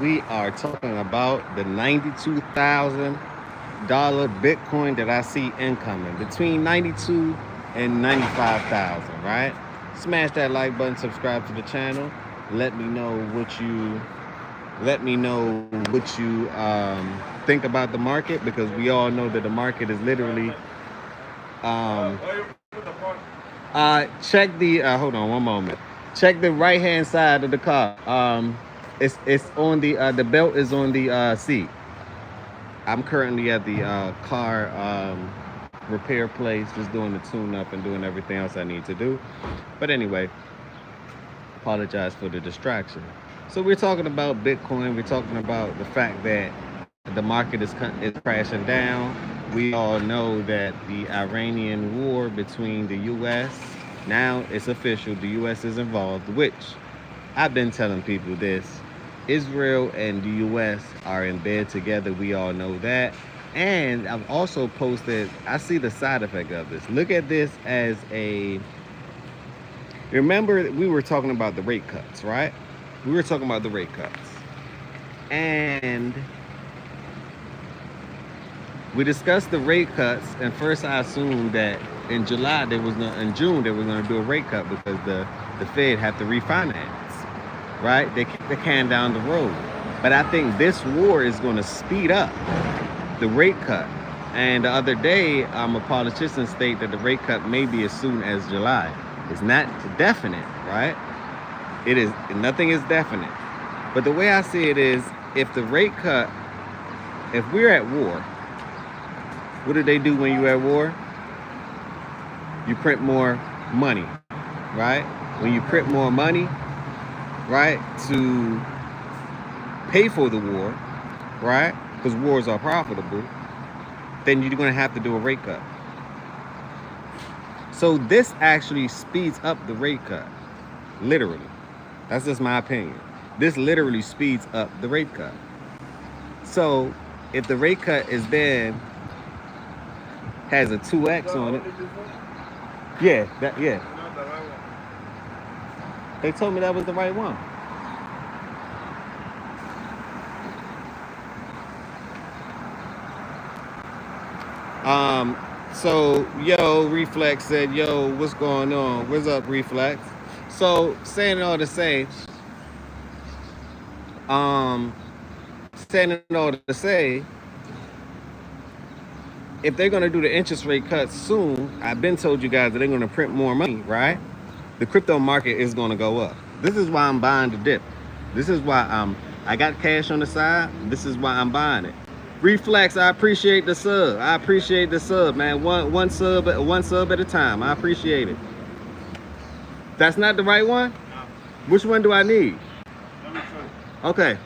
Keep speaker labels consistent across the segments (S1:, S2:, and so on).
S1: we are talking about the $92,000 Bitcoin that I see incoming between 92 and 95,000, right? Smash that like button, subscribe to the channel. Let me know what you think about the market, because we all know that the market is literally um, check the hold on one moment. Check the right hand side of the car. It's on the belt is on the seat. I'm currently at the car repair place, just doing the tune up and doing everything else I need to do. But anyway, apologize for the distraction. So we're talking about Bitcoin. We're talking about the fact that the market is crashing down. We all know that the Iranian war between the U.S. now it's official. The U.S. is involved, which I've been telling people this. Israel and the U.S. are in bed together. We all know that. And I've also posted, I see the side effect of this. Look at this as a, remember we were talking about the rate cuts, right? We were talking about the rate cuts. And we discussed the rate cuts, and first I assumed that in June they were going to do a rate cut because the Fed had to refinance, right? They kicked the can down the road. But I think this war is going to speed up the rate cut. And the other day, a politician stated that the rate cut may be as soon as July. It's not definite, right? It is, nothing is definite. But the way I see it is, if the rate cut, if we're at war, what do they do when you're at war? You print more money, right? When you print more money, right, to pay for the war, right, because wars are profitable, then you're going to have to do a rate cut. So this actually speeds up the rate cut, literally. That's just my opinion. This literally speeds up the rate cut. So if the rate cut is then has a 2x on it. Yeah. They told me that was the right one. So yo, Reflex said, yo, what's going on? What's up, Reflex? So saying it all to say, if they're going to do the interest rate cuts soon, I've been told you guys that they're going to print more money, right? The crypto market is going to go up. This is why I'm buying the dip. This is why I got cash on the side. This is why I'm buying it. Reflex, I appreciate the sub. I appreciate the sub, man. One sub at a time. I appreciate it. That's not the right one? No. Which one do I need? Okay.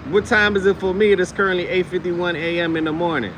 S1: What time is it for me? It is currently 8:51 a.m. in the morning.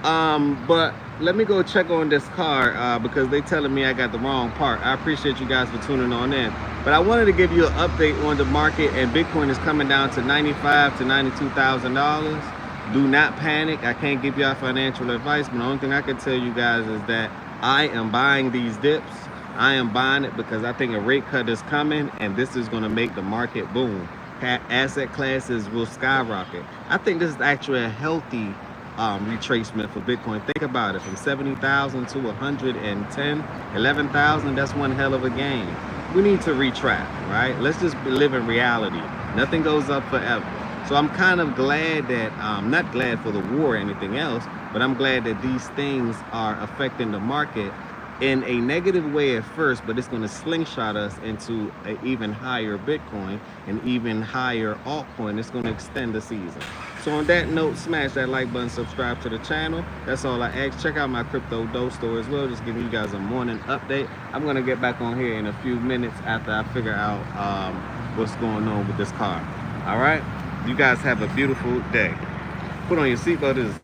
S1: But let me go check on this car because they telling me I got the wrong part. I appreciate you guys for tuning on in. But I wanted to give you an update on the market, and Bitcoin is coming down to $95,000 to $92,000. Do not panic. I can't give y'all financial advice, but the only thing I can tell you guys is that I am buying these dips. I am buying it because I think a rate cut is coming, and this is going to make the market boom. Asset classes will skyrocket. I think this is actually a healthy retracement for Bitcoin. Think about it, from 70,000 to 110, 11,000. That's one hell of a gain. We need to retract, right? Let's just live in reality. Nothing goes up forever. So I'm kind of glad that, not glad for the war or anything else, but I'm glad that these things are affecting the market in a negative way at first, but it's going to slingshot us into an even higher Bitcoin and even higher altcoin. It's going to extend the season. So on that note, smash that like button, subscribe to the channel. That's all I ask. Check out my Crypto Dough store as well, just giving you guys a morning update. I'm going to get back on here in a few minutes after I figure out what's going on with this car. All right, you guys have a beautiful day. Put on your seatbelt.